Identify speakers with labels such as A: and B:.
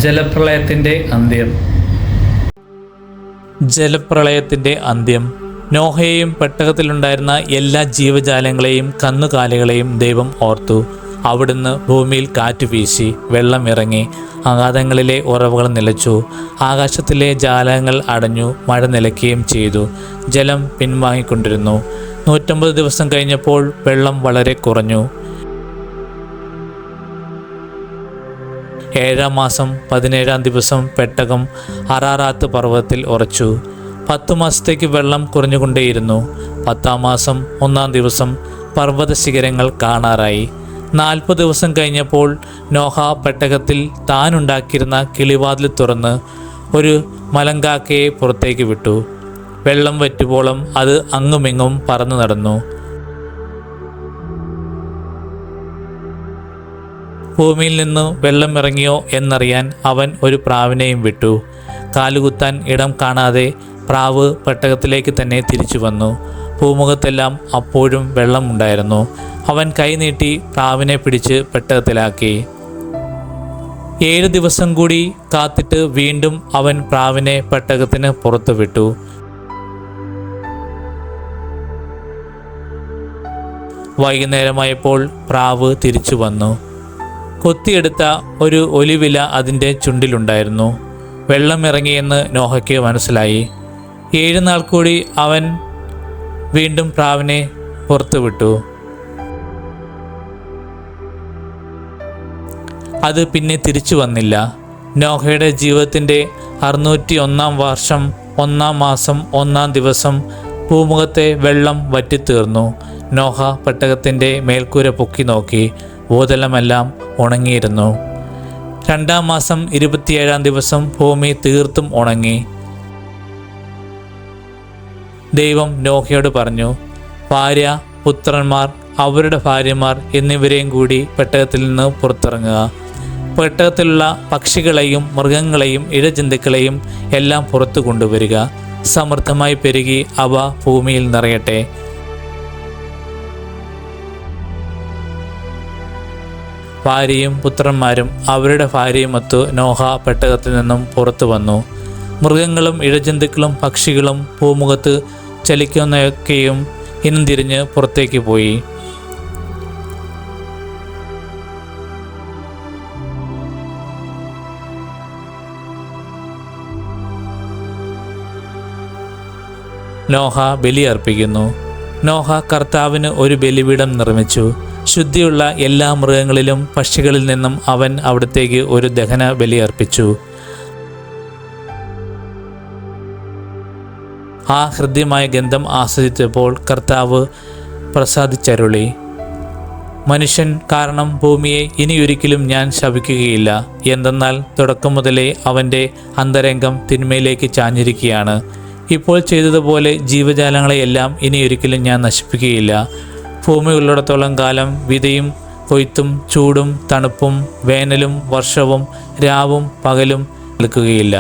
A: ജലപ്രളയത്തിൻ്റെ അന്ത്യം. ജലപ്രളയത്തിൻ്റെ അന്ത്യം. നോഹയെയും പെട്ടകത്തിലുണ്ടായിരുന്ന എല്ലാ ജീവജാലങ്ങളെയും കന്നുകാലികളെയും ദൈവം ഓർത്തു. അവിടുന്ന് ഭൂമിയിൽ കാറ്റ് വീശി, വെള്ളം ഇറങ്ങി, അഗാധങ്ങളിലെ ഉറവുകൾ നിലച്ചു, ആകാശത്തിലെ ജാലകങ്ങൾ അടഞ്ഞു, മഴ നിലയ്ക്കുകയും ചെയ്തു. ജലം പിൻവാങ്ങിക്കൊണ്ടിരുന്നു. 150 ദിവസം കഴിഞ്ഞപ്പോൾ വെള്ളം വളരെ കുറഞ്ഞു. 7-ാം മാസം 17-ാം ദിവസം പെട്ടകം അറാറാത്ത് പർവ്വതത്തിൽ ഉറച്ചു. 10 മാസത്തേക്ക് വെള്ളം കുറഞ്ഞുകൊണ്ടേയിരുന്നു. 10-ാം മാസം 1-ാം ദിവസം പർവ്വത ശിഖരങ്ങൾ കാണാറായി. 40 ദിവസം കഴിഞ്ഞപ്പോൾ നോഹ പെട്ടകത്തിൽ താനുണ്ടാക്കിയിരുന്ന കിളിവാതിൽ തുറന്ന് ഒരു മലങ്കാക്കയെ പുറത്തേക്ക് വിട്ടു. വെള്ളം വറ്റുവോളം അത് അങ്ങുമിങ്ങും പറന്നു നടന്നു. ഭൂമിയിൽ നിന്ന് വെള്ളം ഇറങ്ങിയോ എന്നറിയാൻ അവൻ ഒരു പ്രാവിനെയും വിട്ടു. കാലുകുത്താൻ ഇടം കാണാതെ പ്രാവ് പെട്ടകത്തിലേക്ക് തന്നെ തിരിച്ചു വന്നു. ഭൂമുഖത്തെല്ലാം അപ്പോഴും വെള്ളമുണ്ടായിരുന്നു. അവൻ കൈനീട്ടി പ്രാവിനെ പിടിച്ച് പെട്ടകത്തിലാക്കി. 7 ദിവസം കൂടി കാത്തിട്ട് വീണ്ടും അവൻ പ്രാവിനെ പെട്ടകത്തിന് പുറത്തു വിട്ടു. വൈകുന്നേരമായപ്പോൾ പ്രാവ് തിരിച്ചു വന്നു. കൊത്തിയെടുത്ത ഒരു ഒലിവില അതിൻ്റെ ചുണ്ടിലുണ്ടായിരുന്നു. വെള്ളം ഇറങ്ങിയെന്ന് നോഹയ്ക്ക് മനസ്സിലായി. 7 നാൾ കൂടി അവൻ വീണ്ടും പ്രാവിനെ പുറത്തുവിട്ടു. അത് പിന്നെ തിരിച്ചു വന്നില്ല. നോഹയുടെ ജീവിതത്തിൻ്റെ 601-ാം വർഷം 1-ാം മാസം 1-ാം ദിവസം ഭൂമുഖത്തെ വെള്ളം വറ്റിത്തീർന്നു. നോഹ പെട്ടകത്തിൻ്റെ മേൽക്കൂര പൊക്കി നോക്കി. ഭൂതലമെല്ലാം ഉണങ്ങിയിരുന്നു. 2-ാം മാസം 27-ാം ദിവസം ഭൂമി തീർത്തും ഉണങ്ങി. ദൈവം നോഹയോട് പറഞ്ഞു, ഭാര്യ, പുത്രന്മാർ, അവരുടെ ഭാര്യമാർ എന്നിവരെയും കൂടി പെട്ടകത്തിൽ നിന്ന് പുറത്തിറങ്ങുക. പെട്ടകത്തിലുള്ള പക്ഷികളെയും മൃഗങ്ങളെയും ഇഴജന്തുക്കളെയും എല്ലാം പുറത്തു കൊണ്ടുവരിക. സമൃദ്ധമായി പെരുകി അവ ഭൂമിയിൽ നിറയട്ടെ. ഭാര്യയും പുത്രന്മാരും അവരുടെ ഭാര്യയുമൊത്ത് നോഹ പെട്ടകത്തിൽ നിന്നും പുറത്തു വന്നു. മൃഗങ്ങളും ഇഴജന്തുക്കളും പക്ഷികളും ഭൂമുഖത്ത് ചലിക്കുന്നതൊക്കെയും ഇനം തിരിഞ്ഞ് പുറത്തേക്ക് പോയി. നോഹ ബലിയർപ്പിക്കുന്നു. നോഹ കർത്താവിന് ഒരു ബലിപീഠം നിർമ്മിച്ചു. ശുദ്ധിയുള്ള എല്ലാ മൃഗങ്ങളിലും പക്ഷികളിൽ നിന്നും അവൻ അവിടത്തേക്ക് ഒരു ദഹന ബലി അർപ്പിച്ചു. ആ ഹൃദ്യമായ ഗന്ധം ആസ്വദിച്ചപ്പോൾ കർത്താവ് പ്രസാദിച്ചരുളി, മനുഷ്യൻ കാരണം ഭൂമിയെ ഇനിയൊരിക്കലും ഞാൻ ശപിക്കുകയില്ല. എന്തെന്നാൽ തുടക്കം മുതലേ അവൻ്റെ അന്തരംഗം തിന്മയിലേക്ക് ചാഞ്ഞിരിക്കുകയാണ്. ഇപ്പോൾ ചെയ്തതുപോലെ ജീവജാലങ്ങളെയെല്ലാം ഇനിയൊരിക്കലും ഞാൻ നശിപ്പിക്കുകയില്ല. ഭൂമി ഉള്ളിടത്തോളം കാലം വിതയും കൊയ്ത്തും ചൂടും തണുപ്പും വേനലും വർഷവും രാവും പകലും നിൽക്കുകയില്ല.